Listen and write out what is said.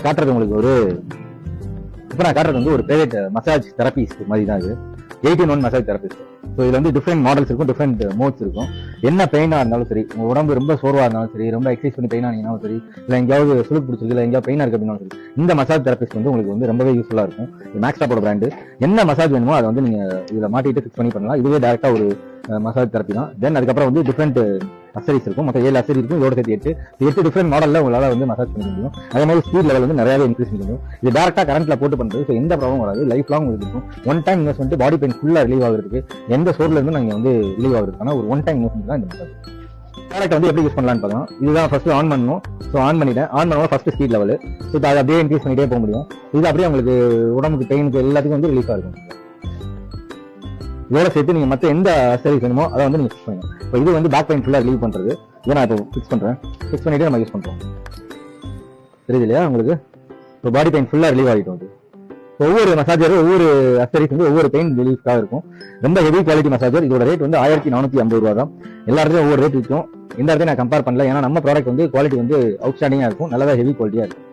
காட்டுறது உங்களுக்கு ஒரு இப்போ நான் காட்டுறது வந்து ஒரு பிரைவேட் மசாஜ் தெரபிஸ்ட் மாதிரி தான் இது. 18 மசாஜ் தெரபிஸ்ட். ஸோ இதுல வந்து டிஃப்ரெண்ட் மாடல்ஸ் இருக்கும், டிஃப்ரெண்ட் மோட்ஸ் இருக்கும். என்ன பெயினா இருந்தாலும் சரி, உங்க உடம்பு ரொம்ப சோர்வா இருந்தாலும் சரி, ரொம்ப எக்ஸசைஸ் பண்ணி பெயினா இருந்தாலும் சரி, இல்லை எங்கேயாவது சுளுக்கு பிடிச்சிருக்கு, இல்லை எங்கேயாவது பெயினா இருக்கு அப்படின்னாலும் சரி, இந்த மசாஜ் தெரபிஸ்ட் வந்து உங்களுக்கு வந்து ரொம்பவே யூஸ்ஃபுல்லா இருக்கும். மேக்ஸ்டாப்போட பிராண்டு. என்ன மசாஜ் வேணுமோ அதை வந்து நீங்க இதுல மாட்டிட்டு ஃபிக்ஸ் பண்ணி பண்ணலாம். இதுவே டேரக்டா ஒரு மசாஜ் தெரப்பி தான். தென் அதுக்கப்புறம் வந்து டிஃப்ரெண்ட் அசரிஸ் இருக்கும். மொத்தம் 7 அசரி இருக்கும். இதோட சேர்த்து 8 டிஃப்ரெண்ட் மாடல்ல உங்களால வந்து மசாஜ் பண்ண முடியும். அதே மாதிரி ஸ்பீட் லெவல் வந்து நிறையவே இன்க்ரீஸ் பண்ண முடியும். இது டேரக்டா கரண்ட்ல போட்டு பண்றது. ஸோ எந்த ப்ராப்ளம் வராது. லைஃப் லாங் உங்களுக்கு இருக்கும். One time investment body pain ஃபுல்லா ரிலீவ் ஆகுறதுக்கு, எந்த சோர்ல இருந்து நாங்க வந்து ரிலீவ் ஆகுறதுக்கான ஒரு ஒன் டைம் இன்வெஸ்ட்மெண்ட் தான் இந்த மசாஜ். ப்ராடக்ட் வந்து எப்படி யூஸ் பண்ணலாம்னு பார்க்கலாம். இதுதான் ஃபர்ஸ்ட் ஆன் பண்ணணும். ஸோ ஆன் பண்ணிட்டேன். ஆன் பண்ணுவோம் ஃபர்ஸ்ட் ஸ்பீட் லெவல். ஸோ அதை அப்படியே இன்க்ரீஸ் பண்ணிட்டே போக முடியும். இது அப்படியே உங்களுக்கு உடம்புக்கு பெயினுக்கு எல்லாத்துக்கும் வந்து ரிலீஃபா இருக்கும். இதோட சேர்த்து நீங்க மற்ற எந்த அசரிஸ் வேணுமோ அதை வந்து நீங்க ஃபிக்ஸ் பண்ணுங்க. இப்போ இது வந்து பேக் பெயின் ஃபுல்லா ரிலீவ் பண்றது. இதை நான் இப்போ ஃபிக்ஸ் பண்றேன். ஃபிக்ஸ் பண்ணிட்டு நம்ம யூஸ் பண்றோம். தெரியுது இல்லையா உங்களுக்கு? இப்போ பாடி பெயின் ஃபுல்லா ரிலீவ் ஆகிட்டு வந்து ஒவ்வொரு மசாஜரும் ஒவ்வொரு அசரிஸ் வந்து ஒவ்வொரு பெயின் ரிலீஃப்காக இருக்கும். ரொம்ப ஹெவி குவாலிட்டி மசாஜர். இதோட ரேட் வந்து 1450 ரூபா தான். எல்லா இடத்துலையும் ஒவ்வொரு ரேட் இருக்கும். எந்த இடத்தையும் நான் கம்பேர் பண்ணல. ஏன்னா நம்ம ப்ராடக்ட் வந்து குவாலிட்டி வந்து அவுட்ஸ்டாண்டிங்கா இருக்கும். நல்லதா ஹெவி குவாலிட்டியா இருக்கும்.